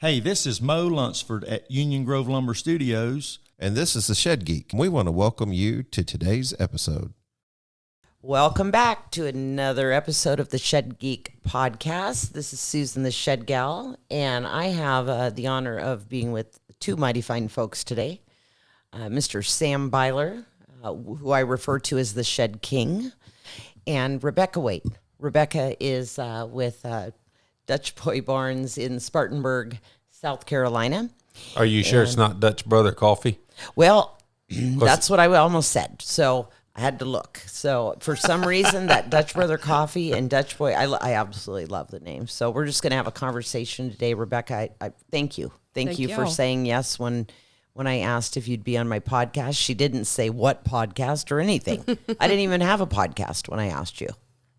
Hey, this is Mo Lunsford at Union Grove Lumber Studios. And this is the Shed Geek. We want to welcome you to today's episode. Welcome back to another episode of the Shed Geek podcast. This is Susan the Shed Gal, and I have the honor of being with two mighty fine folks today. Mr. Sam Byler, who I refer to as the Shed King, and Rebecca Waite. Rebecca is with Dutch Boy Barnes in Spartanburg, South Carolina. Are you sure it's not Dutch Brother Coffee? Well, that's what I almost said. So I had to look. So for some reason, that Dutch Brother Coffee and Dutch Boy, I absolutely love the name. So we're just going to have a conversation today. Rebecca, I thank you. Thank you for saying yes when I asked if you'd be on my podcast. She didn't say what podcast or anything. I didn't even have a podcast when I asked you.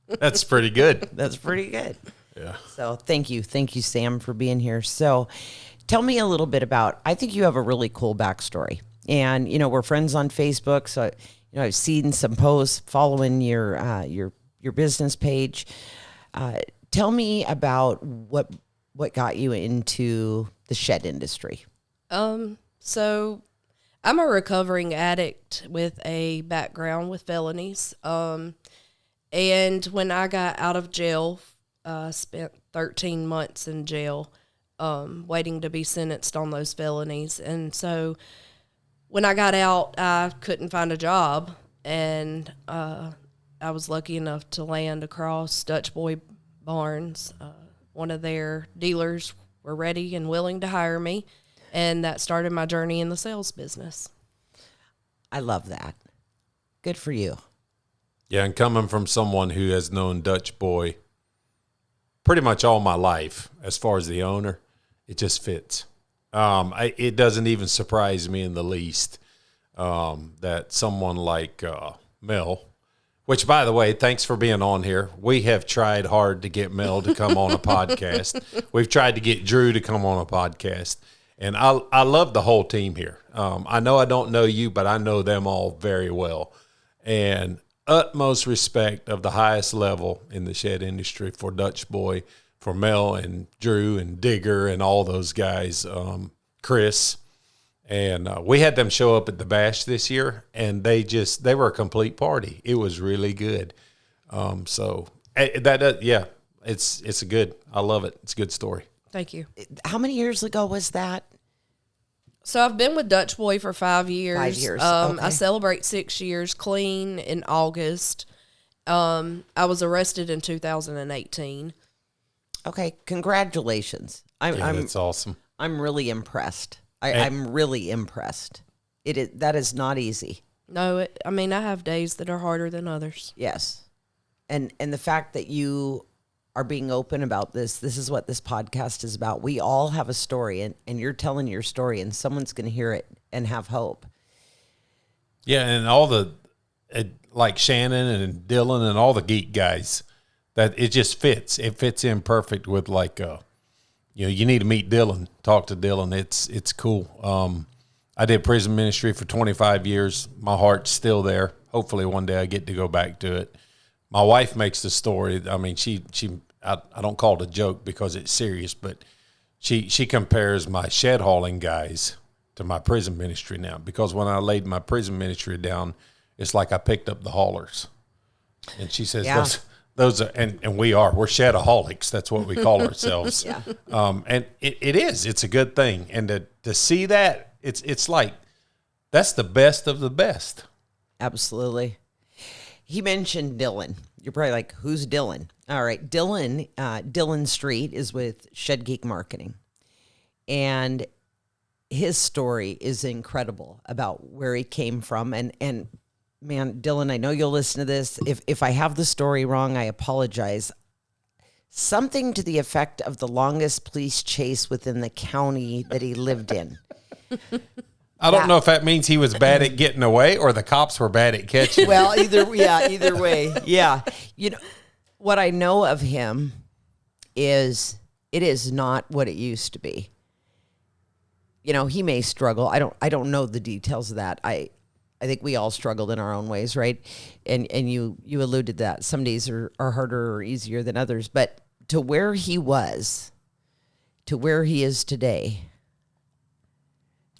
That's pretty good. That's pretty good. Yeah. So thank you, Sam, for being here. So tell me a little bit about, I think you have a really cool backstory. And, you know, we're friends on Facebook. So, you know, I've seen some posts following your business page. Tell me about what got you into the shed industry. So I'm a recovering addict with a background with felonies. And when I got out of jail, spent 13 months in jail, waiting to be sentenced on those felonies. And so when I got out, I couldn't find a job, and I was lucky enough to land across Dutch Boy Barnes. One of their dealers were ready and willing to hire me, and that started my journey in the sales business. I love that. Good for you. Yeah, and coming from someone who has known Dutch Boy pretty much all my life, as far as the owner, it just fits. It doesn't even surprise me in the least that someone like Mel, which, by the way, thanks for being on here. We have tried hard to get Mel to come on a podcast. We've tried to get Drew to come on a podcast. And I love the whole team here. I know I don't know you, but I know them all very well. And utmost respect of the highest level in the shed industry for Dutch Boy, for Mel and Drew and Digger and all those guys, Chris. And we had them show up at the Bash this year, and they were a complete party. It was really good. It's a good, I love it. It's a good story. Thank you. How many years ago was that? So I've been with Dutch Boy for 5 years. 5 years. Okay. Okay. I celebrate 6 years clean in August. I was arrested in 2018. Okay, congratulations. That's awesome. I'm really impressed. I'm really impressed. That is not easy. No, I have days that are harder than others. Yes. And the fact that you are being open about this is what this podcast is about. We all have a story, and you're telling your story, and someone's going to hear it and have hope. Yeah, and all the, like Shannon and Dylan and all the geek guys, that it just fits. It fits in perfect with you need to meet Dylan, talk to Dylan. It's cool. I did prison ministry for 25 years. My heart's still there. Hopefully one day I get to go back to it. My wife makes the story. I mean, I don't call it a joke because it's serious, but she compares my shed hauling guys to my prison ministry now, because when I laid my prison ministry down, it's like I picked up the haulers. And she says, yeah. those are, and we're shedaholics. That's what we call ourselves. Yeah. And it's a good thing. And to see that, it's like, that's the best of the best. Absolutely. He mentioned Dylan. You're probably like, who's Dylan? All right. Dylan Street is with Shed Geek Marketing. And his story is incredible about where he came from. And man, Dylan, I know you'll listen to this. If I have the story wrong, I apologize. Something to the effect of the longest police chase within the county that he lived in. I don't know if that means he was bad at getting away or the cops were bad at catching him. Well, either way. Yeah. You know, what I know of him is it is not what it used to be. You know, he may struggle. I don't know the details of that. I think we all struggled in our own ways, right? And you alluded that some days are harder or easier than others, but to where he was to where he is today,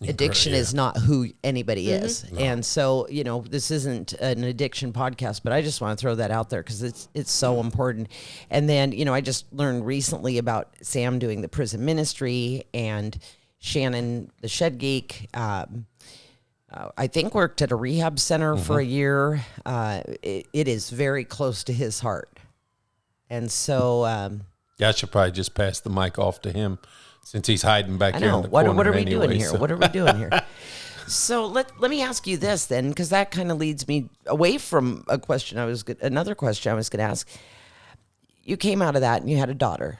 addiction is not who anybody is. No. And so, this isn't an addiction podcast, but I just want to throw that out there because it's so important. And then, I just learned recently about Sam doing the prison ministry and Shannon, the Shed Geek, I think worked at a rehab center for a year. It is very close to his heart. And so... I should probably just pass the mic off to him since he's hiding back here in the corner. What are we doing here? What are we doing here? So let me ask you this then, because that kind of leads me away from another question I was going to ask. You came out of that and you had a daughter,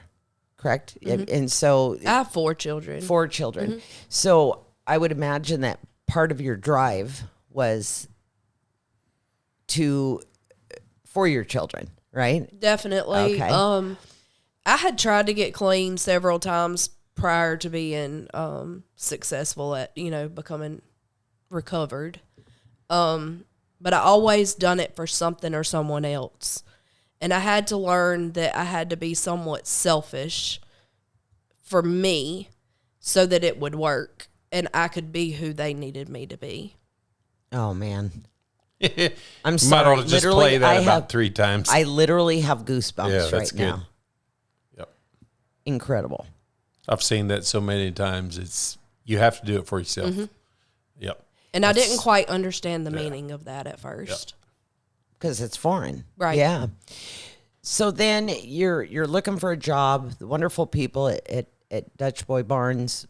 correct? And so... I have 4 children. 4 children. So I would imagine that part of your drive was for your children, right? Definitely. Okay. I had tried to get clean several times prior to being successful at, becoming recovered. But I always done it for something or someone else. And I had to learn that I had to be somewhat selfish for me so that it would work and I could be who they needed me to be. Oh, man. I'm Might sorry. ought to just play that about 3 times. I literally have goosebumps that's good. now. Yep. Incredible. I've seen that so many times. You have to do it for yourself. Yep. And I didn't quite understand the meaning of that at first. Because it's foreign. Right. Yeah. So then you're looking for a job. The wonderful people at Dutch Boy Barnes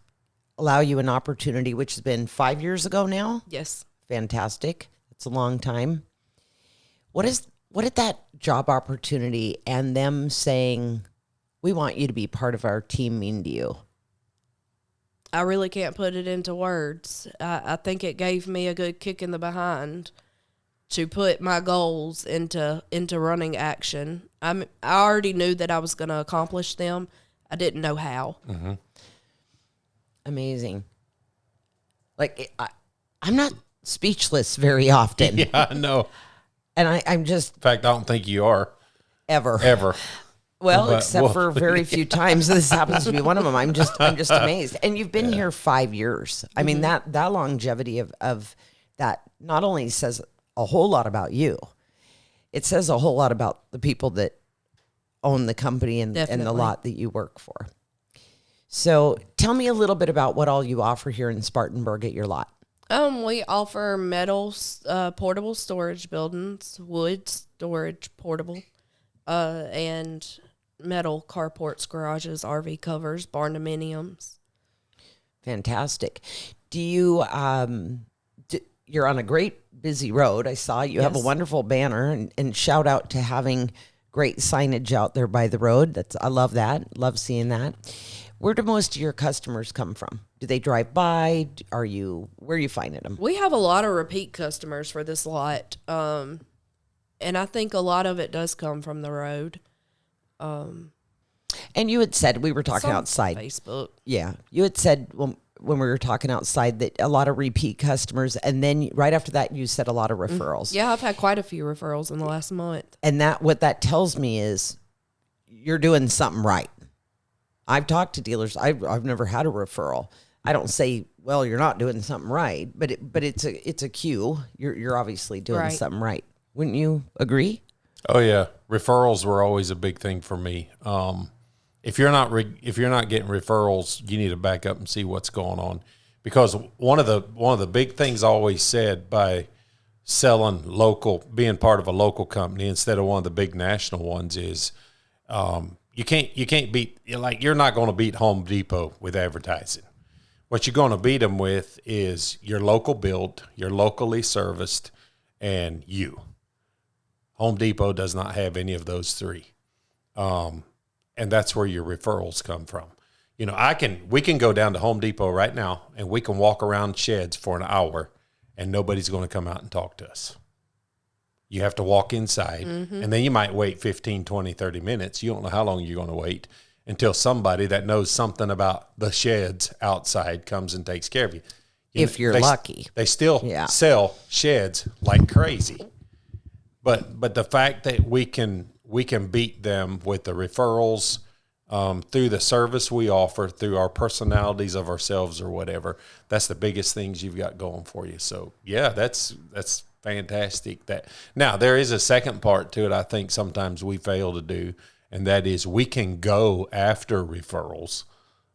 allow you an opportunity, which has been 5 years ago now. Yes. Fantastic. It's a long time. What did that job opportunity and them saying, we want you to be part of our team mean to you? I really can't put it into words. I think it gave me a good kick in the behind to put my goals into running action. I already knew that I was going to accomplish them. I didn't know how. Mm-hmm. Amazing. Like, I'm not speechless very often. Yeah, I know. And I'm just... In fact, I don't think you are. Ever. Well, except for very few times. This happens to be one of them. I'm just amazed. And you've been here 5 years. I mean, that longevity of that not only says a whole lot about you, it says a whole lot about the people that own the company and the lot that you work for. So tell me a little bit about what all you offer here in Spartanburg at your lot. We offer metal portable storage buildings, wood storage portable, and metal carports, garages, RV covers, barn dominiums. Fantastic. Do you, you're on a great busy road. I saw you have a wonderful banner and shout out to having great signage out there by the road. I love that. Love seeing that. Where do most of your customers come from? Do they drive by? Where are you finding them? We have a lot of repeat customers for this lot. And I think a lot of it does come from the road. And you had said, we were talking outside. Facebook. Yeah. You had said when we were talking outside that a lot of repeat customers. And then right after that, you said a lot of referrals. Yeah, I've had quite a few referrals in the last month. And what that tells me is you're doing something right. I've talked to dealers. I've never had a referral. I don't say, well, you're not doing something right, but it's a cue. You're obviously doing something right. Wouldn't you agree? Oh yeah, referrals were always a big thing for me. If you're not getting referrals, you need to back up and see what's going on, because one of the big things always said by selling local, being part of a local company instead of one of the big national ones is, you can't beat, like, you're not going to beat Home Depot with advertising. What you're going to beat them with is your local build, you're locally serviced, and you. Home Depot does not have any of those three. And that's where your referrals come from. We can go down to Home Depot right now and we can walk around sheds for an hour and nobody's going to come out and talk to us. You have to walk inside, and then you might wait 15, 20, 30 minutes. You don't know how long you're going to wait until somebody that knows something about the sheds outside comes and takes care of you. If you're lucky. They still sell sheds like crazy. But the fact that we can beat them with the referrals, through the service we offer, through our personalities of ourselves or whatever. That's the biggest things you've got going for you. So yeah, that's fantastic. That now there is a second part to it. I think sometimes we fail to do, and that is we can go after referrals,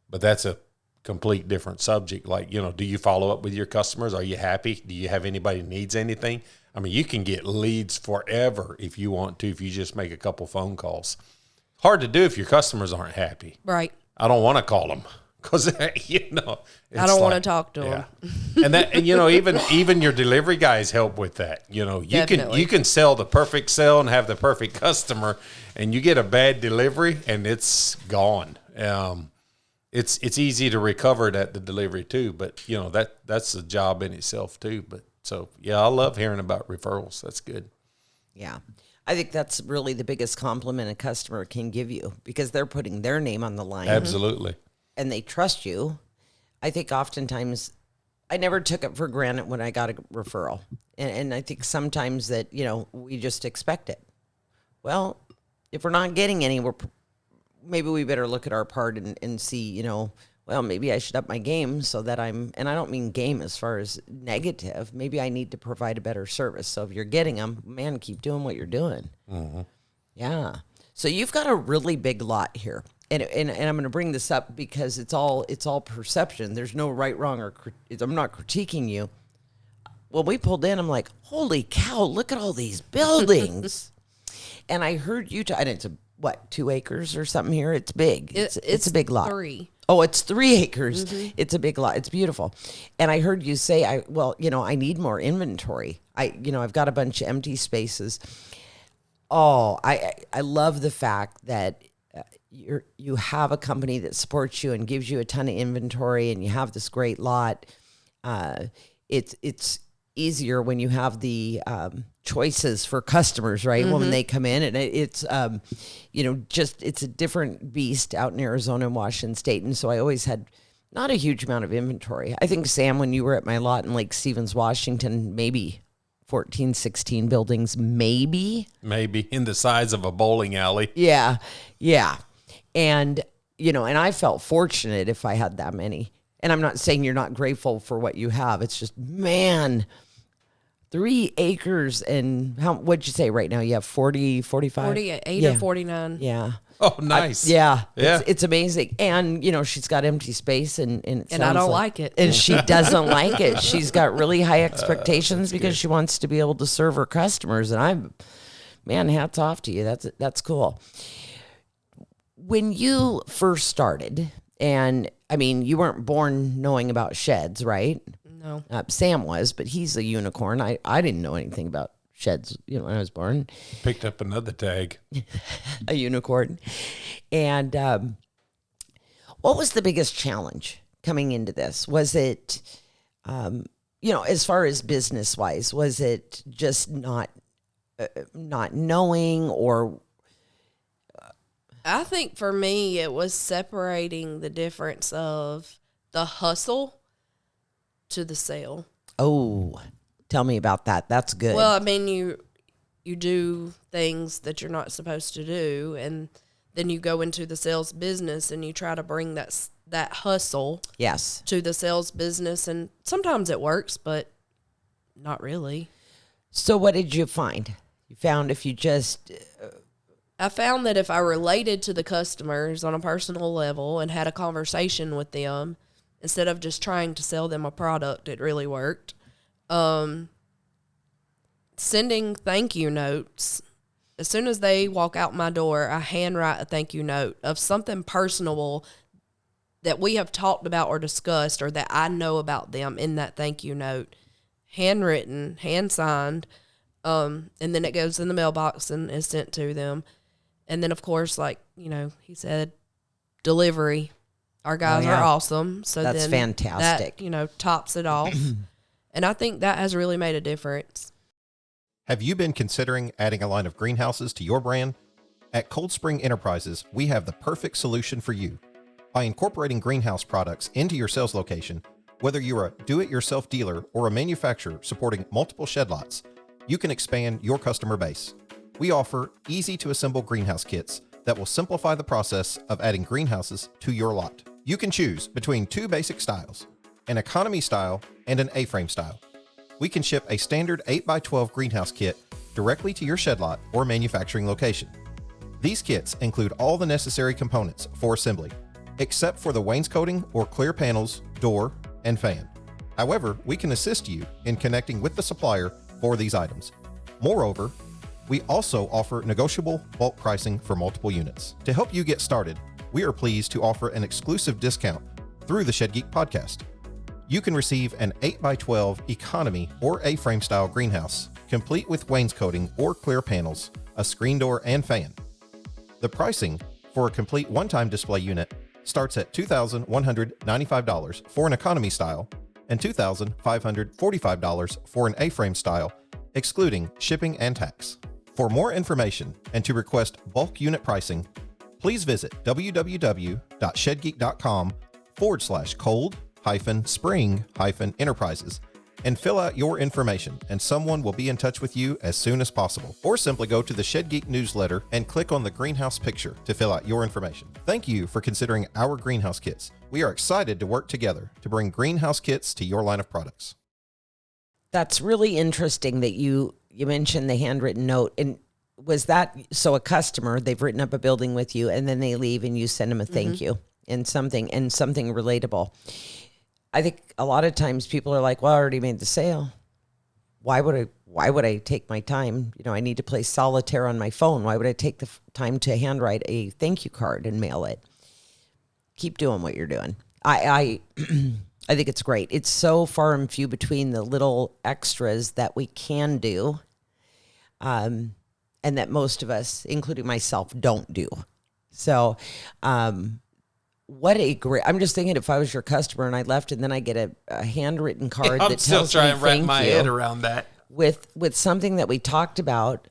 but that's a complete different subject. Like, do you follow up with your customers? Are you happy? Do you have anybody needs anything? I mean, you can get leads forever if you want to, if you just make a couple phone calls. Hard to do if your customers aren't happy. Right. I don't want to call them because, I don't want to talk to them. And even your delivery guys help with that. You can sell the perfect sale and have the perfect customer, and you get a bad delivery and it's gone. It's easy to recover it at the delivery too, but that's a job in itself too. But so yeah, I love hearing about referrals. That's good. Yeah. I think that's really the biggest compliment a customer can give you, because they're putting their name on the line. Absolutely. And they trust you. I think oftentimes I never took it for granted when I got a referral. And I think sometimes that, we just expect it. Well, if we're not getting any, maybe we better look at our part and see, well, maybe I should up my game so that and I don't mean game as far as negative. Maybe I need to provide a better service. So if you're getting them, man, keep doing what you're doing. Mm-hmm. Yeah. So you've got a really big lot here. And I'm going to bring this up because it's all perception. There's no right, wrong, or I'm not critiquing you. When we pulled in, I'm like, holy cow, look at all these buildings. And I heard you, and it's 2 acres or something here? It's big. It's a big lot. 3. Oh, it's 3 acres. Mm-hmm. It's a big lot. It's beautiful. And I heard you say, I need more inventory. I've got a bunch of empty spaces. Oh, I love the fact that you have a company that supports you and gives you a ton of inventory, and you have this great lot. It's easier when you have the choices for customers, right? Mm-hmm. When they come in, and it's it's a different beast out in Arizona and Washington State. And so I always had not a huge amount of inventory. I think, Sam, when you were at my lot in Lake Stevens, Washington, maybe 14, 16 buildings, maybe in the size of a bowling alley. Yeah. And and I felt fortunate if I had that many. And I'm not saying you're not grateful for what you have. It's just, man, 3 acres, and what'd you say right now? You have 40, 45? 48 or 49. Yeah. Oh, nice. Yeah. Yeah. It's amazing. And, she's got empty space, and I don't like it. And she doesn't like it. She's got really high expectations because she wants to be able to serve her customers. And hats off to you. That's cool. When you first started, and you weren't born knowing about sheds, right? No. Sam was, but he's a unicorn. I didn't know anything about sheds, when I was born. Picked up another tag. A unicorn. And what was the biggest challenge coming into this? Was it, as far as business wise, was it just not knowing, or? I think for me, it was separating the difference of the hustle to the sale. Oh, tell me about that. That's good. Well, you do things that you're not supposed to do, and then you go into the sales business and you try to bring that hustle yes to the sales business, and sometimes it works, but not really. So what did you find? You found if you just... I found that if I related to the customers on a personal level and had a conversation with them, instead of just trying to sell them a product, it really worked. Sending thank you notes. As soon as they walk out my door, I handwrite a thank you note of something personal that we have talked about or discussed, or that I know about them in that thank you note. Handwritten, hand signed, and then it goes in the mailbox and is sent to them. And then, of course, he said, delivery. Our guys are awesome. So that's fantastic. That, tops it off. And I think that has really made a difference. Have you been considering adding a line of greenhouses to your brand? At Cold Spring Enterprises, we have the perfect solution for you. By incorporating greenhouse products into your sales location, whether you're a do-it-yourself dealer or a manufacturer supporting multiple shed lots, you can expand your customer base. We offer easy-to-assemble greenhouse kits that will simplify the process of adding greenhouses to your lot. You can choose between two basic styles, an economy style and an A-frame style. We can ship a standard 8x12 greenhouse kit directly to your shed lot or manufacturing location. These kits include all the necessary components for assembly, except for the wainscoting or clear panels, door, and fan. However, we can assist you in connecting with the supplier for these items. Moreover, we also offer negotiable bulk pricing for multiple units. To help you get started, we are pleased to offer an exclusive discount through the Shed Geek podcast. You can receive an 8x12 economy or A-frame style greenhouse, complete with wainscoting or clear panels, a screen door, and fan. The pricing for a complete one-time display unit starts at $2,195 for an economy style and $2,545 for an A-frame style, excluding shipping and tax. For more information and to request bulk unit pricing, please visit www.shedgeek.com/cold-spring-enterprises and fill out your information, and someone will be in touch with you as soon as possible. Or simply go to the Shed Geek newsletter and click on the greenhouse picture to fill out your information. Thank you for considering our greenhouse kits. We are excited to work together to bring greenhouse kits to your line of products. That's really interesting that you mentioned the handwritten note. And was that so a customer, they've written up a building with you and then they leave and you send them a thank you and something relatable. I think a lot of times people are like, well, I already made the sale. Why would I take my time? I need to play solitaire on my phone. Why would I take the time to handwrite a thank you card and mail it? Keep doing what you're doing. I think it's great. It's so far and few between the little extras that we can do, and that most of us, including myself, don't do. So, what a great! I'm just thinking if I was your customer and I left, and then I get a handwritten card that tells me I'm still trying to wrap thank my you head around that. with something that we talked about.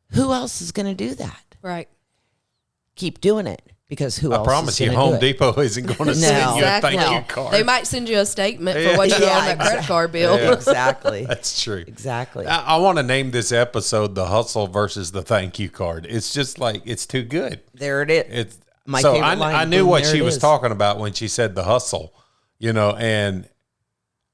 Who else is going to do that? Right. Keep doing it. Because who else? I promise you, Home Depot isn't going to send you a thank you card. They might send you a statement for what you did on that credit card bill. Yeah, exactly. That's true. Exactly. I want to name this episode "The Hustle versus the Thank You Card." It's just like it's too good. There it is. It's my so favorite line. I knew Boom, what there she it was is. talking about when she said the hustle, and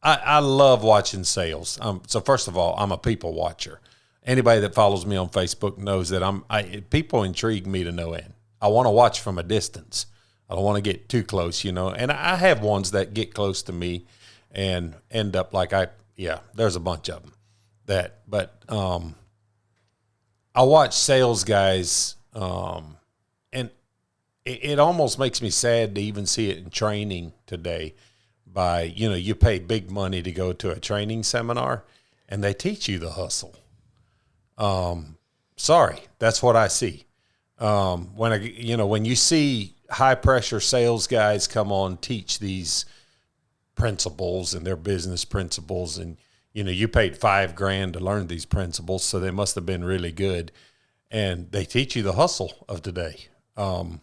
I love watching sales. So first of all, I'm a people watcher. Anybody that follows me on Facebook knows that people intrigue me to no end. I want to watch from a distance. I don't want to get too close, and I have ones that get close to me and end up like there's a bunch of them but I watch sales guys, and it almost makes me sad to even see it in training today by, you pay big money to go to a training seminar and they teach you the hustle. Sorry, that's what I see. When you see high pressure sales guys come on, teach these principles and their business principles, and you paid $5,000 to learn these principles, so they must have been really good, and they teach you the hustle of today, and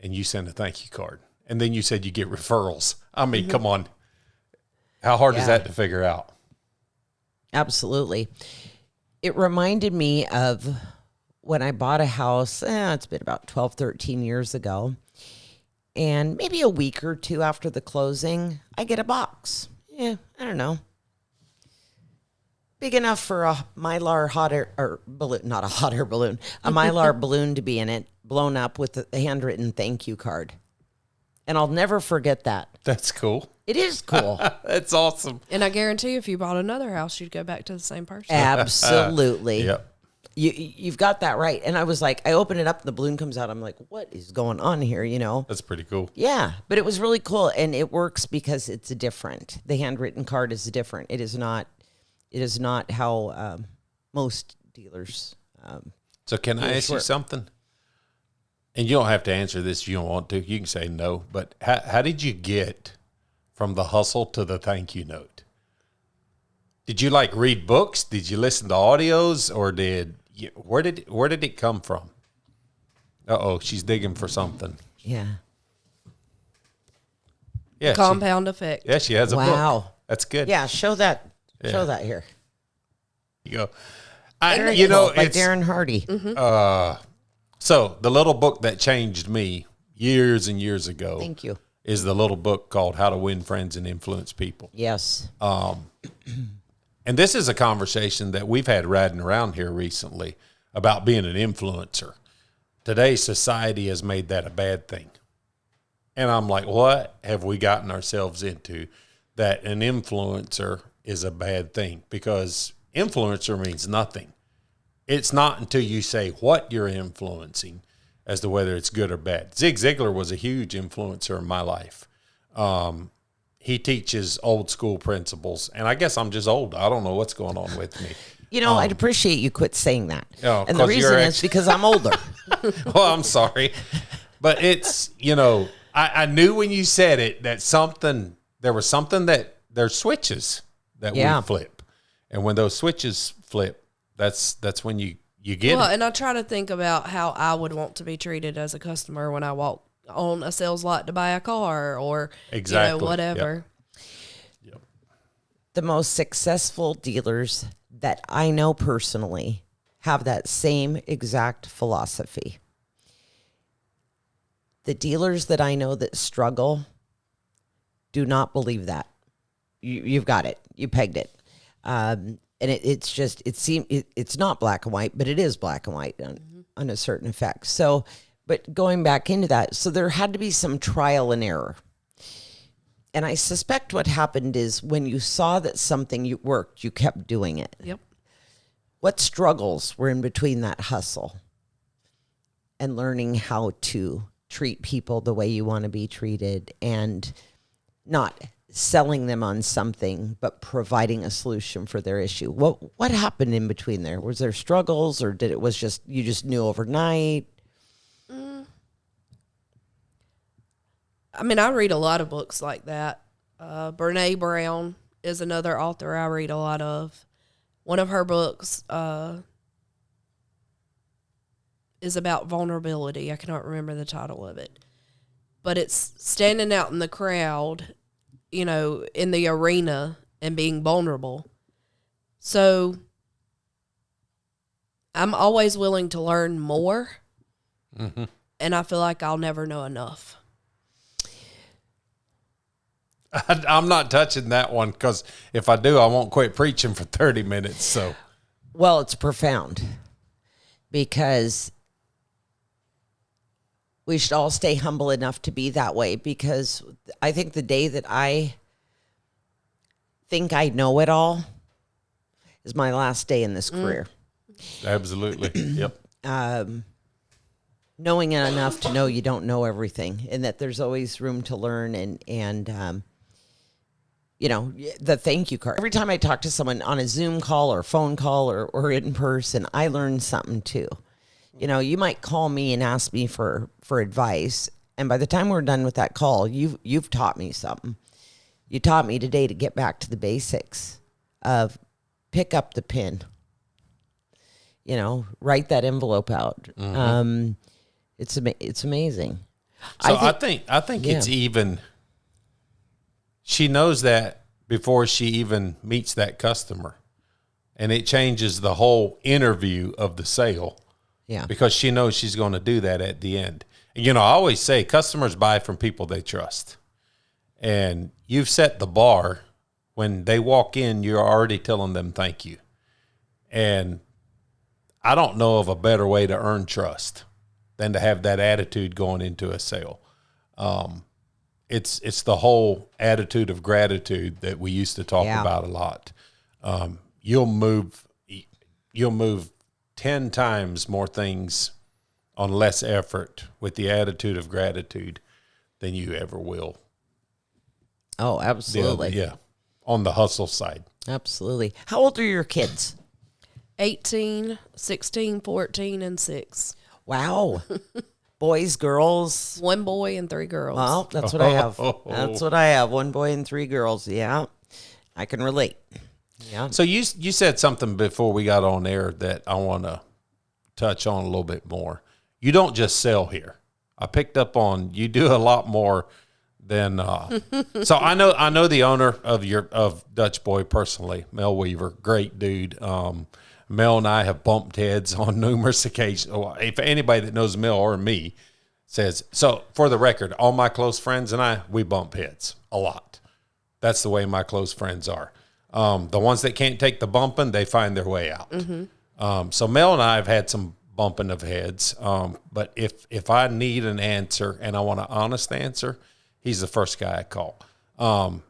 you send a thank you card, and then you said you get referrals. I mean, come on, how hard is that to figure out? Absolutely. It reminded me of when I bought a house, it's been about 12, 13 years ago, and maybe a week or two after the closing, I get a box. I don't know. Big enough for a Mylar hot air balloon, not a hot air balloon, a Mylar balloon to be in it, blown up with a handwritten thank you card. And I'll never forget that. That's cool. It is cool. That's awesome. And I guarantee if you bought another house, you'd go back to the same person. Absolutely. Yep. You've got that right. And I was like, I open it up, the balloon comes out. I'm like, what is going on here? That's pretty cool. Yeah, but it was really cool. And it works because it's different. The handwritten card is different. It is not how most dealers. So can I ask you something? And you don't have to answer this if you don't want to. You can say no. But how did you get from the hustle to the thank you note? Did you read books? Did you listen to audios, or where did it come from? She's digging for something. Yeah. Yeah. Compound effect. Yeah, she has a book. Wow. That's good. Yeah, show that. Yeah. Show that here. You go. By Darren Hardy. So the little book that changed me years and years ago. Thank you. Is the little book called How to Win Friends and Influence People. Yes. And this is a conversation that we've had riding around here recently about being an influencer. Today's society has made that a bad thing. And I'm like, what have we gotten ourselves into that an influencer is a bad thing? Because influencer means nothing. It's not until you say what you're influencing as to whether it's good or bad. Zig Ziglar was a huge influencer in my life. He teaches old school principles, and I guess I'm just old. I don't know what's going on with me. You know, I'd appreciate you quit saying that. Oh, and the 'cause reason you're is because I'm older. Well, I'm sorry. But it's, you know, I knew when you said it that there was something that there's switches that we flip. And when those switches flip, that's when you get it. And I try to think about how I would want to be treated as a customer when I walk on a sales lot to buy a car or whatever. Yep. The most successful dealers that I know personally have that same exact philosophy. The dealers that I know that struggle do not believe that. You've got it. You pegged it. And it's not black and white, but it is black and white on a certain effect. So, but going back into that, so there had to be some trial and error. And I suspect what happened is when you saw that something worked, you kept doing it. Yep. What struggles were in between that hustle and learning how to treat people the way you want to be treated and not selling them on something, but providing a solution for their issue? What happened in between there? Was there struggles, or you just knew overnight? I mean, I read a lot of books like that. Brene Brown is another author I read a lot of. One of her books is about vulnerability. I cannot remember the title of it. But it's standing out in the crowd, you know, in the arena and being vulnerable. So I'm always willing to learn more. Mm-hmm. And I feel like I'll never know enough. I'm not touching that one because if I do, I won't quit preaching for 30 minutes. So, well, it's profound because we should all stay humble enough to be that way, because I think the day that I think I know it all is my last day in this career. Absolutely. Yep. Knowing enough to know you don't know everything and that there's always room to learn and you know, the thank you card. Every time I talk to someone on a Zoom call or phone call or in person, I learn something too. You know, you might call me and ask me for advice, and by the time we're done with that call, you've taught me something. You taught me today to get back to the basics of pick up the pen. You know, write that envelope out. Mm-hmm. It's amazing. So I think it's even. She knows that before she even meets that customer, and it changes the whole interview of the sale. Yeah, because she knows she's going to do that at the end. And, you know, I always say customers buy from people they trust, and you've set the bar. When they walk in, you're already telling them thank you. And I don't know of a better way to earn trust than to have that attitude going into a sale. It's the whole attitude of gratitude that we used to talk about a lot. You'll move 10 times more things on less effort with the attitude of gratitude than you ever will. Oh, absolutely. Yeah. On the hustle side. Absolutely. How old are your kids? 18, 16, 14, and 6. Wow. Boys, girls? 1 boy and 3 girls. Well, that's what I have. That's what I have. 1 boy and 3 girls. Yeah. I can relate. Yeah. So you said something before we got on air that I want to touch on a little bit more. You don't just sell here. I picked up on you do a lot more than. So I know the owner of Dutch Boy personally, Mel Weaver, great dude. Mel and I have bumped heads on numerous occasions. If anybody that knows Mel or me says, so for the record, all my close friends and I, we bump heads a lot. That's the way my close friends are. The ones that can't take the bumping, they find their way out. So Mel and I have had some bumping of heads. But if I need an answer and I want an honest answer, he's the first guy I call.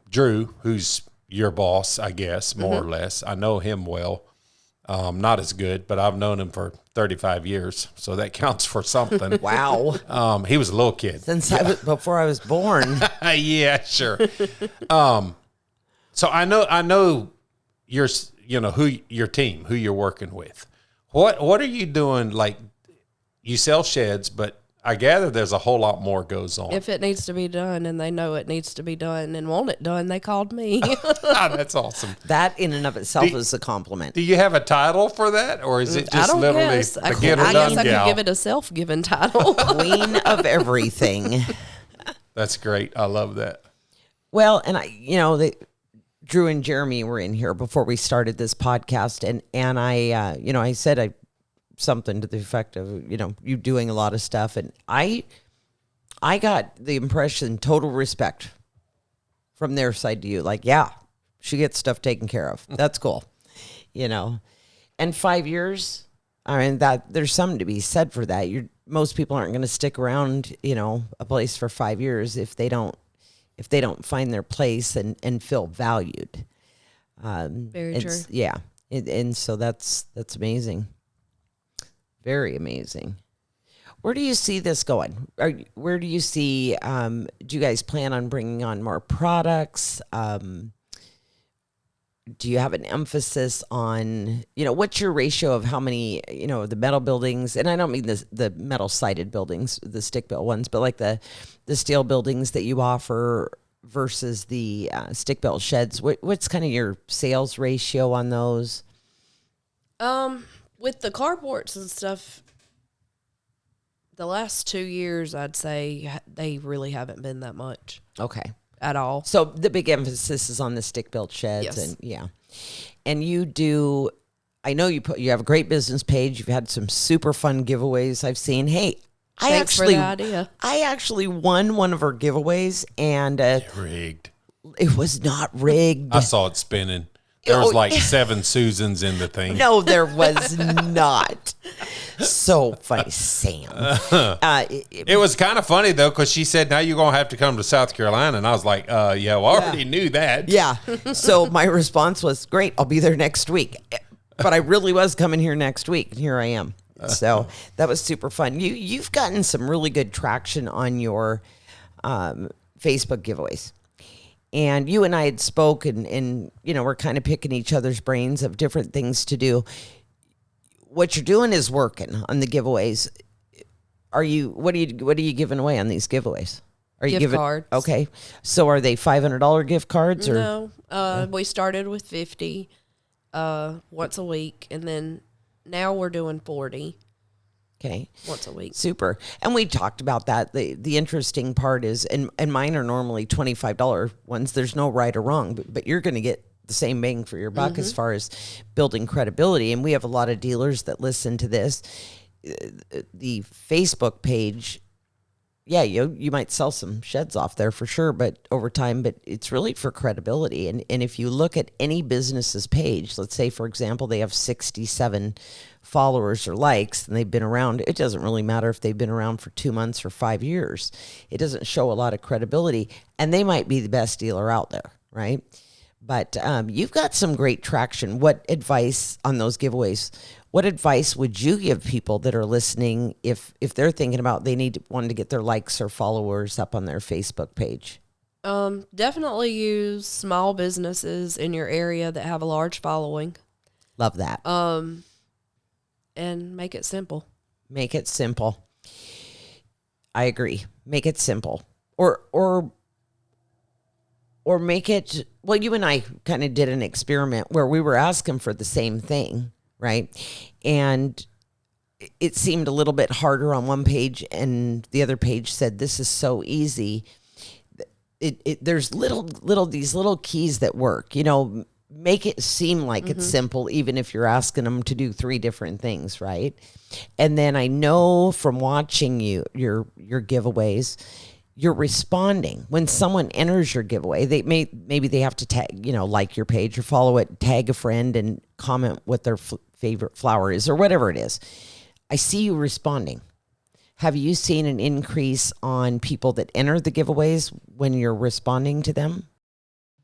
Drew, who's your boss, I guess, more or less. I know him well. Not as good, but I've known him for 35 years, so that counts for something. Wow. He was a little kid. Before I was born. Yeah, sure. So I know who your team, who you're working with. What are you doing? Like, you sell sheds, but I gather there's a whole lot more goes on. If it needs to be done and they know it needs to be done and want it done, they called me. That's awesome. That in and of itself is a compliment. Do you have a title for that, or is it I just don't literally guess. the I get her guess done I gal? could give it a self-given title. Queen of everything. That's great. I love that. Well, and Drew and Jeremy were in here before we started this podcast, and I said something to the effect of, you doing a lot of stuff, and I got the impression, total respect from their side to you. Like, yeah, she gets stuff taken care of. That's cool, And 5 years, I mean, that there's something to be said for that. Most people aren't going to stick around, a place for 5 years if they don't find their place and feel valued. Very true. Yeah. And so that's amazing. Very amazing. Where do you see this going? Where do you see, do you guys plan on bringing on more products? Do you have an emphasis on, what's your ratio of how many, the metal buildings, and I don't mean the metal sided buildings, the stick built ones, but like the steel buildings that you offer versus the stick built sheds? What's kind of your sales ratio on those? With the carports and stuff, the last 2 years, I'd say they really haven't been that much. Okay. At all. So the big emphasis is on the stick-built sheds. Yes. And yeah. And you do, I know you have a great business page. You've had some super fun giveaways I've seen. Hey, Thanks for the idea. I actually won one of our giveaways, and Rigged. it was not rigged. I saw it spinning. There was like 7 Susans in the thing. No, there was not. So funny, Sam. It was kind of funny, though, because she said, now you're going to have to come to South Carolina. And I was like, yeah, well, I already knew that. Yeah. So my response was, great, I'll be there next week. But I really was coming here next week, and here I am. So that was super fun. You've gotten some really good traction on your Facebook giveaways. And you and I had spoken, and we're kind of picking each other's brains of different things to do. What you're doing is working on the giveaways. What are you giving away on these giveaways? Are you Gift cards. Okay. So are they $500 gift cards or No. We started with 50 once a week, and then now we're doing 40 okay. once a week. Super. And we talked about that. The interesting part is, and mine are normally $25 ones. There's no right or wrong, but you're going to get the same bang for your buck as far as building credibility. And we have a lot of dealers that listen to this. The Facebook page, yeah, you might sell some sheds off there for sure, but over time, but it's really for credibility. And if you look at any business's page, let's say, for example, they have 67 followers or likes and they've been around, it doesn't really matter if they've been around for 2 months or 5 years. It doesn't show a lot of credibility, and they might be the best dealer out there, right? But you've got some great traction. What advice on those giveaways? What advice would you give people that are listening if they're thinking about wanting to get their likes or followers up on their Facebook page? Definitely use small businesses in your area that have a large following. Love that. And make it simple. Make it simple. I agree. Make it simple. Or make it, well, you and I kind of did an experiment where we were asking for the same thing, right? And it seemed a little bit harder on one page, and the other page said, this is so easy. There's these little keys that work. make it seem like it's simple, even if you're asking them to do 3 different things, right? And then I know from watching your giveaways, you're responding when someone enters your giveaway. Maybe they have to tag, like your page or follow it, tag a friend, and comment what their favorite flower is or whatever it is. I see you responding. Have you seen an increase on people that enter the giveaways when you're responding to them?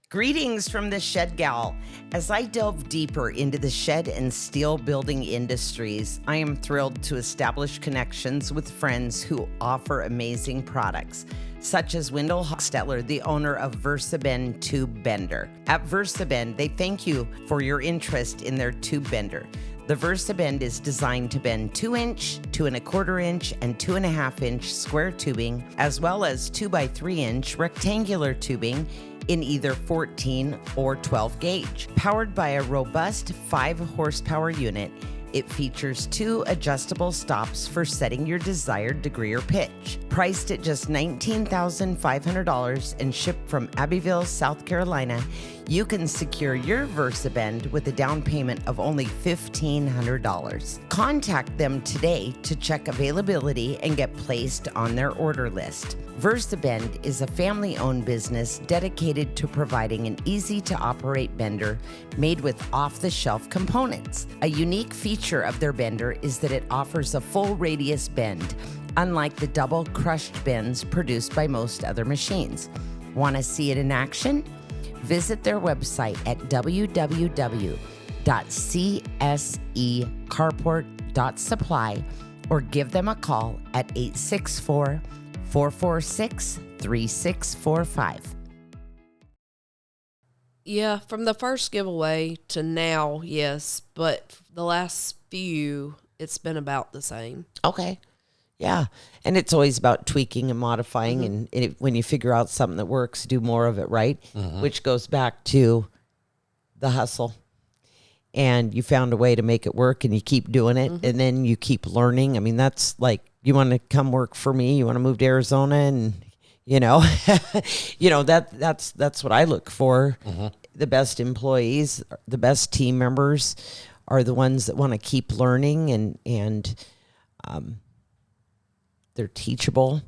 Greetings from the Shed Gal. As I delve deeper into the shed and steel building industries, I am thrilled to establish connections with friends who offer amazing products, such as Wendell Hochstetler, the owner of VersaBend Tube Bender. At VersaBend, they thank you for your interest in their tube bender. The VersaBend is designed to bend 2-inch, 2 1/4 inch, and 2 1/2 inch square tubing, as well as 2 by 3 inch rectangular tubing in either 14 or 12 gauge. Powered by a robust 5 horsepower unit, it features 2 adjustable stops for setting your desired degree or pitch. Priced at just $19,500 and shipped from Abbeville, South Carolina, you can secure your VersaBend with a down payment of only $1,500. Contact them today to check availability and get placed on their order list. VersaBend is a family-owned business dedicated to providing an easy-to-operate bender made with off-the-shelf components. A unique feature of their bender is that it offers a full radius bend, unlike the double crushed bends produced by most other machines. Want to see it in action? Visit their website at www.csecarport.supply or give them a call at 864-446-3645. Yeah, from the first giveaway to now, yes, but the last few, it's been about the same. Okay. Yeah. And it's always about tweaking and modifying. And when you figure out something that works, do more of it, right? Which goes back to the hustle. And you found a way to make it work and you keep doing it. And then you keep learning. I mean, that's like, you want to come work for me? You want to move to Arizona? And, that's what I look for. The best employees, the best team members are the ones that want to keep learning and they're teachable.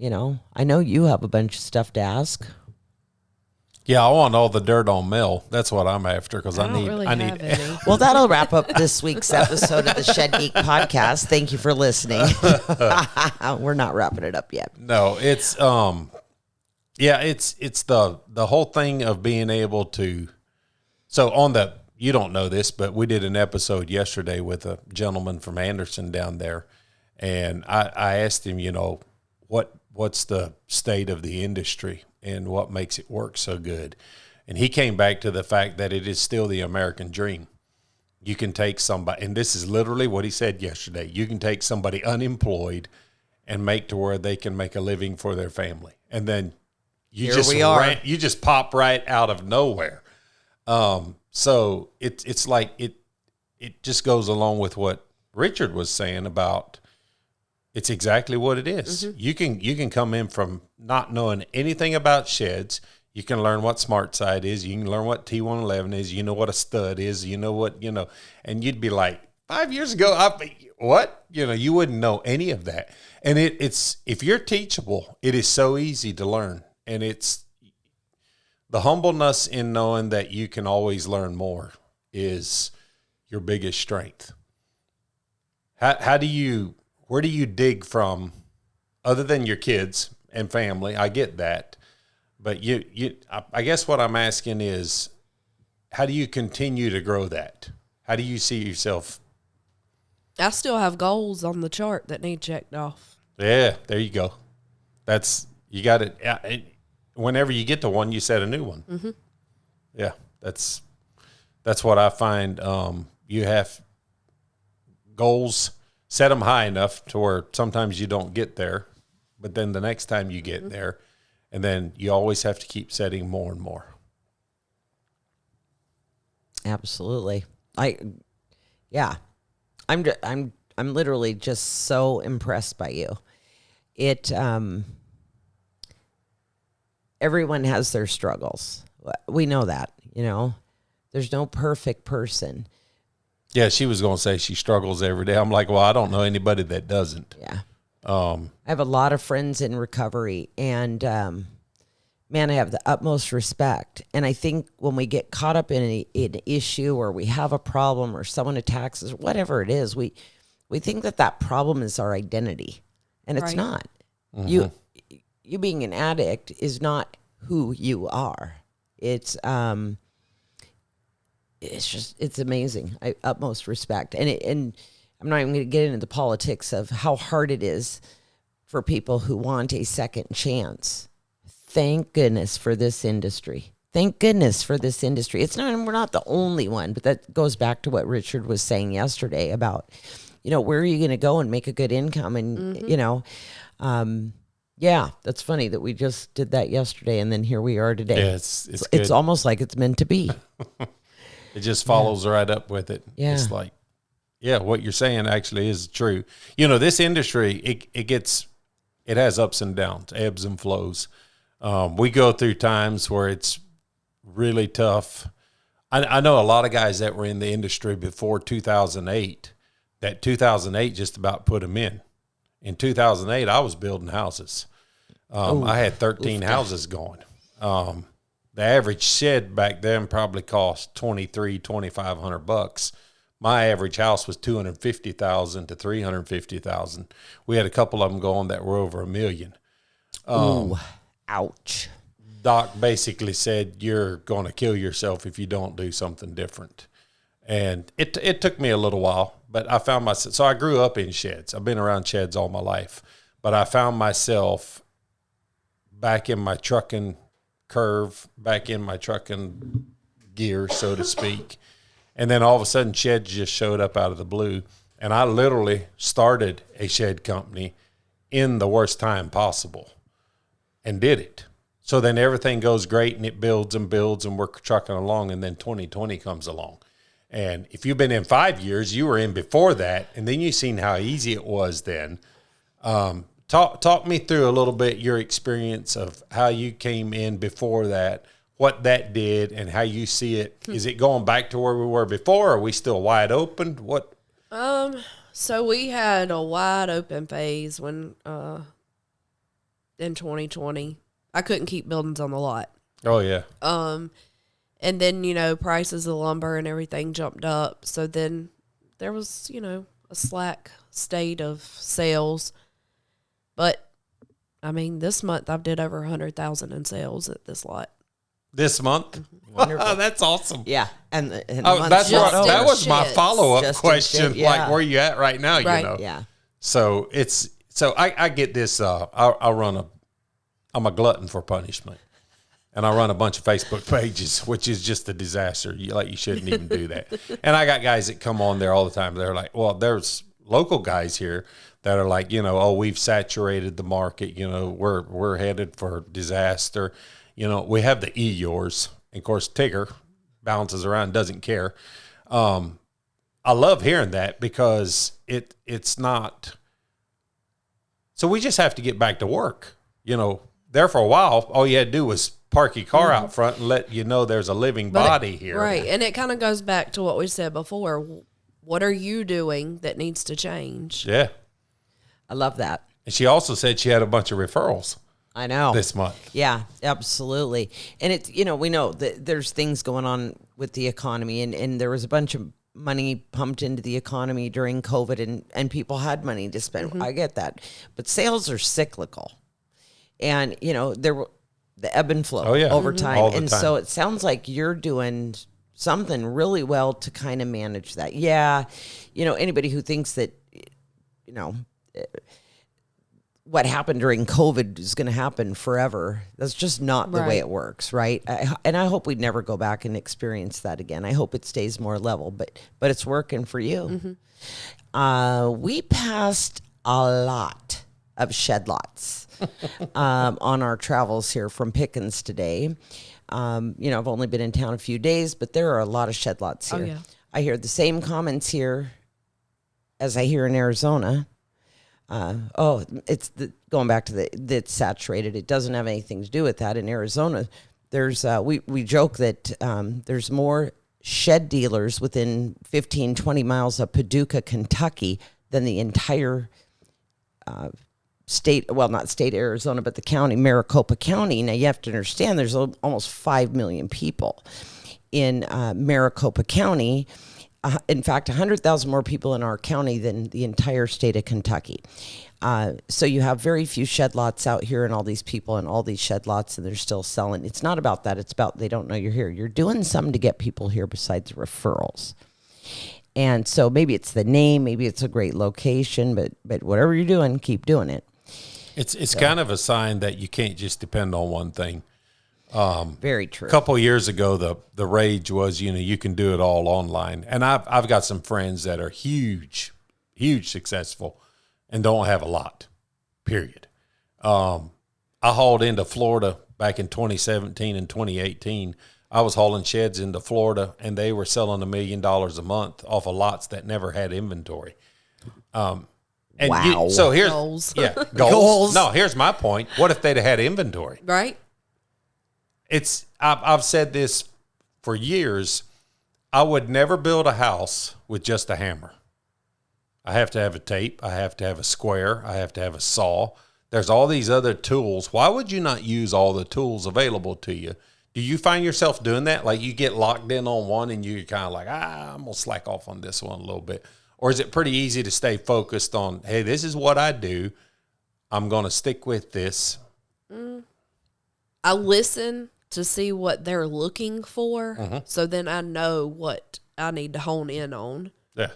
I know you have a bunch of stuff to ask. Yeah, I want all the dirt on Mel. That's what I'm after because I need. Any. Well, that'll wrap up this week's episode of the Shed Geek Podcast. Thank you for listening. We're not wrapping it up yet. No, it's it's the whole thing of being able to. So you don't know this, but we did an episode yesterday with a gentleman from Anderson down there. And I asked him, what's the state of the industry and what makes it work so good? And he came back to the fact that it is still the American dream. You can take somebody, and this is literally what he said yesterday, you can take somebody unemployed and make to where they can make a living for their family. And then you just pop right out of nowhere. So it's like it just goes along with what Richard was saying about it's exactly what it is. You can come in from not knowing anything about sheds. You can learn what Smart Side is. You can learn what T111 is. You know what a stud is. You know what, and you'd be like, 5 years ago, what? You wouldn't know any of that. And it's if you're teachable, it is so easy to learn. And it's the humbleness in knowing that you can always learn more is your biggest strength. Where do you dig from other than your kids and family? I get that. But I guess what I'm asking is, how do you continue to grow that? How do you see yourself? I still have goals on the chart that need checked off. Yeah, there you go. You got it. Whenever you get to one, you set a new one. Yeah, that's what I find. You have goals. Set them high enough to where sometimes you don't get there, but then the next time you get there, and then you always have to keep setting more and more. Absolutely. I'm literally just so impressed by you. Everyone has their struggles. We know that, there's no perfect person. Yeah, she was going to say she struggles every day. I'm like, well, I don't know anybody that doesn't. Yeah. I have a lot of friends in recovery, and man, I have the utmost respect. And I think when we get caught up in an issue, or we have a problem, or someone attacks us, whatever it is, we think that problem is our identity, and it's Right. not. Mm-hmm. You being an addict is not who you are. It's amazing. Utmost respect. And I'm not even going to get into the politics of how hard it is for people who want a second chance. Thank goodness for this industry. Thank goodness for this industry. We're not the only one, but that goes back to what Richard was saying yesterday about, where are you going to go and make a good income? And, yeah, that's funny that we just did that yesterday, and then here we are today. Yeah, it's good. almost like it's meant to be. It just follows right up with it. Yeah. It's like, yeah, what you're saying actually is true. This industry, it has ups and downs, ebbs and flows. We go through times where it's really tough. I know a lot of guys that were in the industry before 2008, that 2008 just about put them in. In 2008, I was building houses. I had 13 houses going. The average shed back then probably cost $2,500. My average house was $250,000 to $350,000. We had a couple of them going that were over $1 million. Ouch. Doc basically said, you're going to kill yourself if you don't do something different. And it took me a little while, but I found myself, so I grew up in sheds. I've been around sheds all my life, but I found myself back in my trucking curve, back in my trucking gear, so to speak. And then all of a sudden sheds just showed up out of the blue. And I literally started a shed company in the worst time possible and did it. So then everything goes great and it builds and builds and we're trucking along, and then 2020 comes along. And if you've been in 5 years, you were in before that, and then you've seen how easy it was then. Talk me through a little bit your experience of how you came in before that, what that did, and how you see it. Is it going back to where we were before? Are we still wide open? What? So we had a wide open phase when in 2020. I couldn't keep buildings on the lot. Oh yeah. And then, prices of lumber and everything jumped up. So then there was, a slack state of sales. But I mean, this month I've did over 100,000 in sales at this lot. This month? Wonderful. That's awesome. Yeah. And the Oh, month's that's not that over. was my Sheds. follow-up Just in question. shed, yeah. Like, where you at right now? Right. You know. Yeah. So I get this. I'm a glutton for punishment, and I run a bunch of Facebook pages, which is just a disaster. You shouldn't even do that. And I got guys that come on there all the time. They're like, well, there's local guys here that are like, we've saturated the market. We're headed for disaster. We have the Eeyores. And of course, Tigger bounces around, doesn't care. I love hearing that because it's not. So we just have to get back to work. There for a while, all you had to do was park your car out front and let there's a living body here. Right. And it kind of goes back to what we said before. What are you doing that needs to change? Yeah. I love that. And she also said she had a bunch of referrals I know. this month. Yeah, absolutely. And it's, we know that there's things going on with the economy, and there was a bunch of money pumped into the economy during COVID, and people had money to spend. I get that. But sales are cyclical. And, there were the ebb and flow over time. All the and time. so it sounds like you're doing something really well to kind of manage that. Yeah. Anybody who thinks that, what happened during COVID is going to happen forever. That's just not the way it works, right? And I hope we never go back and experience that again. I hope it stays more level, but it's working for you. We passed a lot of shed lots on our travels here from Pickens today. I've only been in town a few days, but there are a lot of shed lots here. Oh, yeah. I hear the same comments here as I hear in Arizona. It's going back to it's saturated. It doesn't have anything to do with that. In Arizona, There's we joke that there's more shed dealers within 15, 20 miles of Paducah, Kentucky than the entire state, well, not state Arizona, but the county, Maricopa County. Now, you have to understand there's almost 5 million people in Maricopa County. In fact, 100,000 more people in our county than the entire state of Kentucky. So you have very few shed lots out here and all these people and all these shed lots, and they're still selling. It's not about that. It's about they don't know you're here. You're doing something to get people here besides referrals. And so maybe it's the name, maybe it's a great location, but whatever you're doing, keep doing it. It's kind of a sign that you can't just depend on one thing. Very true. A couple of years ago, the rage was, you can do it all online. And I've got some friends that are huge successful and don't have a lot, period. I hauled into Florida back in 2017 and 2018. I was hauling sheds into Florida, and they were selling $1 million a month off of lots that never had inventory. And wow. So here's Goals. goals. Goals. No, here's my point. What if they'd have had inventory? Right. I've said this for years. I would never build a house with just a hammer. I have to have a tape. I have to have a square. I have to have a saw. There's all these other tools. Why would you not use all the tools available to you? Do you find yourself doing that? Like you get locked in on one and you're kind of like, I'm going to slack off on this one a little bit. Or is it pretty easy to stay focused on, hey, this is what I do. I'm going to stick with this. I listen to see what they're looking for. So then I know what I need to hone in on. Yeah.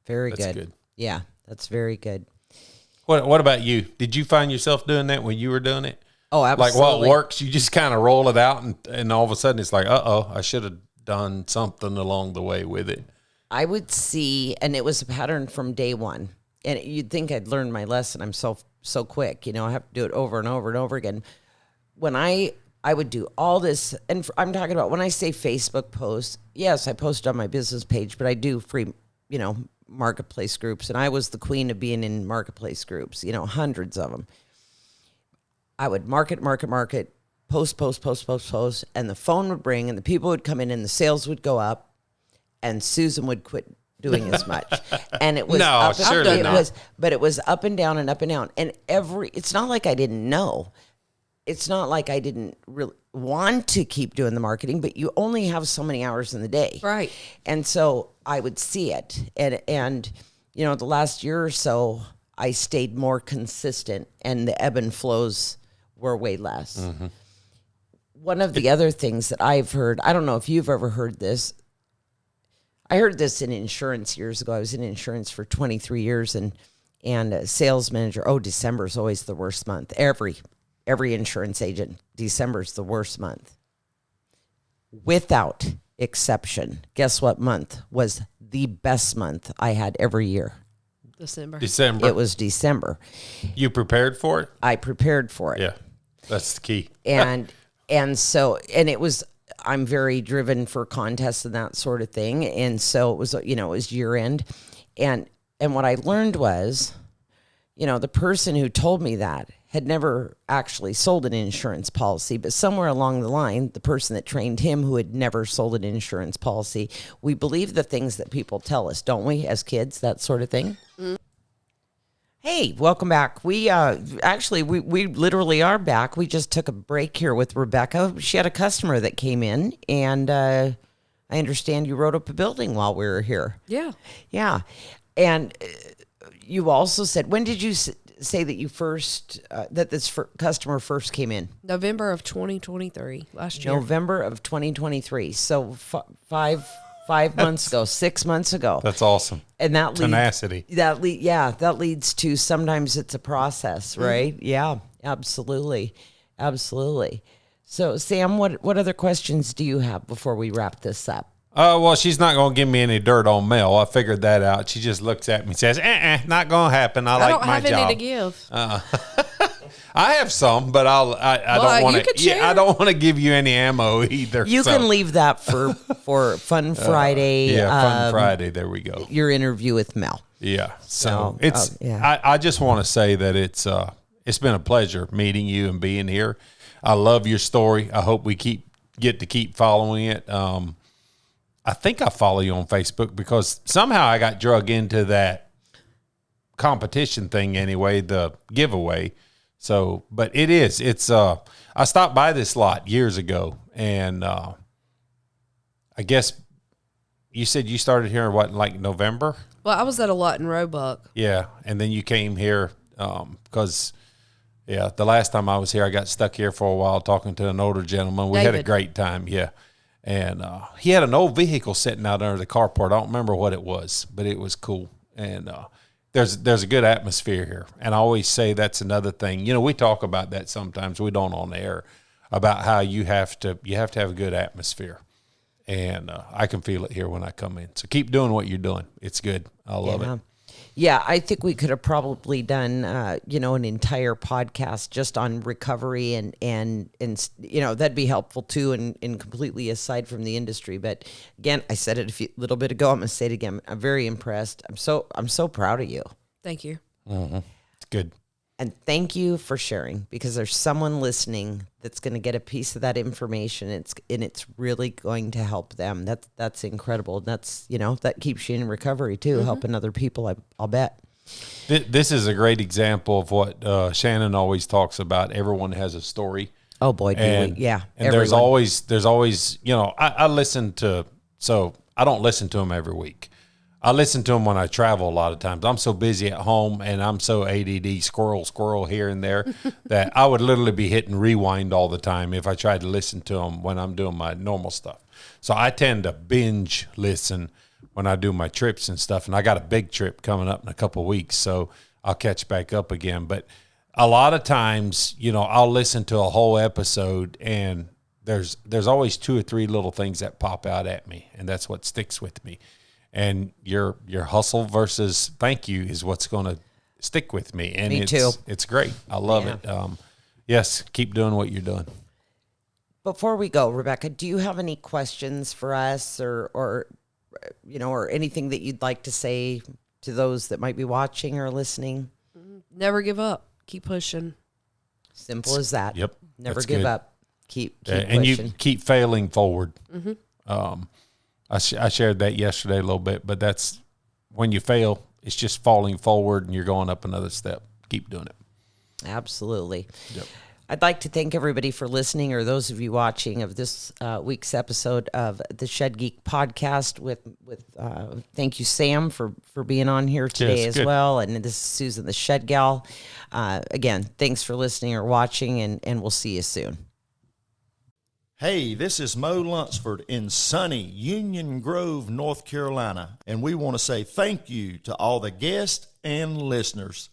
Very That's good. good. Yeah, that's very good. What about you? Did you find yourself doing that when you were doing it? Oh, absolutely. Like while it works, you just kind of roll it out and all of a sudden it's like, I should have done something along the way with it. I would see, and it was a pattern from day one. And you'd think I'd learned my lesson. I'm so quick. I have to do it over and over and over again. When I would do all this, and I'm talking about when I say Facebook posts, yes, I post on my business page, but I do free, marketplace groups. And I was the queen of being in marketplace groups, hundreds of them. I would market, post, and the phone would ring, and the people would come in, and the sales would go up, and Susan would quit doing as much. And it was No, surely not. But it was up and down and up and down. And it's not like I didn't know. It's not like I didn't really want to keep doing the marketing, but you only have so many hours in the day. Right. And so I would see it. And the last year or so, I stayed more consistent, and the ebb and flows were way less. Mm-hmm. One of the other things that I've heard, I don't know if you've ever heard this. I heard this in insurance years ago. I was in insurance for 23 years and a sales manager. Oh, December is always the worst month. Every insurance agent, December is the worst month. Without exception, guess what month was the best month I had every year? December. It was December. You prepared for it? I prepared for it. Yeah, that's the key. And it was, I'm very driven for contests and that sort of thing. And so it was year end. And what I learned was, the person who told me that had never actually sold an insurance policy, but somewhere along the line, the person that trained him who had never sold an insurance policy, we believe the things that people tell us, don't we, as kids, that sort of thing? Mm. Hey, welcome back. We we literally are back. We just took a break here with Rebecca. She had a customer that came in, and I understand you wrote up a building while we were here. Yeah. Yeah. And you also said, when did you say that you first, that this customer first came in? November of 2023, last year. November of 2023. So 5 months ago, 6 months ago. That's awesome. And that tenacity. That leads to sometimes it's a process, right? Mm-hmm. Yeah, absolutely. So, Sam, what other questions do you have before we wrap this up? Well, she's not going to give me any dirt on Mel. I figured that out. She just looks at me and says, not going to happen. I like my job. I don't have any to give. I have some, but I don't want to. Yeah, I don't want to give you any ammo either. You can leave that for Fun Friday. Fun Friday. There we go. Your interview with Mel. Yeah. So I just want to say that it's been a pleasure meeting you and being here. I love your story. I hope we get to keep following it. I think I follow you on Facebook because somehow I got drug into that competition thing anyway, the giveaway. So, but it's I stopped by this lot years ago, and I guess you said you started here in like November? Well, I was at a lot in Roebuck. Yeah, and then you came here because the last time I was here, I got stuck here for a while talking to an older gentleman. We had a great time, yeah. And he had an old vehicle sitting out under the carport. I don't remember what it was, but it was cool. And there's a good atmosphere here. And I always say that's another thing. You know, we talk about that sometimes. We don't on the air about how you have to have a good atmosphere. And I can feel it here when I come in. So keep doing what you're doing. It's good. I love it. Yeah, I think we could have probably done, an entire podcast just on recovery and that'd be helpful too, and completely aside from the industry. But again, I said it a little bit ago. I'm going to say it again. I'm very impressed. I'm so proud of you. Thank you. Mm-hmm. It's good. And thank you for sharing, because there's someone listening that's going to get a piece of that information. It's really going to help them. That's incredible. That's, that keeps you in recovery too, helping other people. I'll bet. This is a great example of what Shannon always talks about. Everyone has a story. Oh boy, do we? Yeah. And there's always, I listen to, so I don't listen to them every week. I listen to them when I travel a lot of times. I'm so busy at home and I'm so ADD, squirrel here and there, that I would literally be hitting rewind all the time if I tried to listen to them when I'm doing my normal stuff. So I tend to binge listen when I do my trips and stuff. And I got a big trip coming up in a couple of weeks, so I'll catch back up again. But a lot of times, I'll listen to a whole episode and there's always 2 or 3 little things that pop out at me, and that's what sticks with me. And your hustle versus thank you is what's going to stick with me. And me too. It's great. I love it. Yes, keep doing what you're doing. Before we go, Rebecca, do you have any questions for us or anything that you'd like to say to those that might be watching or listening? Never give up. Keep pushing. Simple as that. Yep. Never give up. Keep and pushing. You keep failing forward. Mm-hmm. I shared that yesterday a little bit, but that's when you fail, it's just falling forward and you're going up another step. Keep doing it. Absolutely. Yep. I'd like to thank everybody for listening, or those of you watching, of this week's episode of the Shed Geek podcast with thank you, Sam, for being on here today as well. And this is Susan, the Shed Gal. Again, thanks for listening or watching, and we'll see you soon. Hey, this is Mo Lunsford in sunny Union Grove, North Carolina, and we want to say thank you to all the guests and listeners.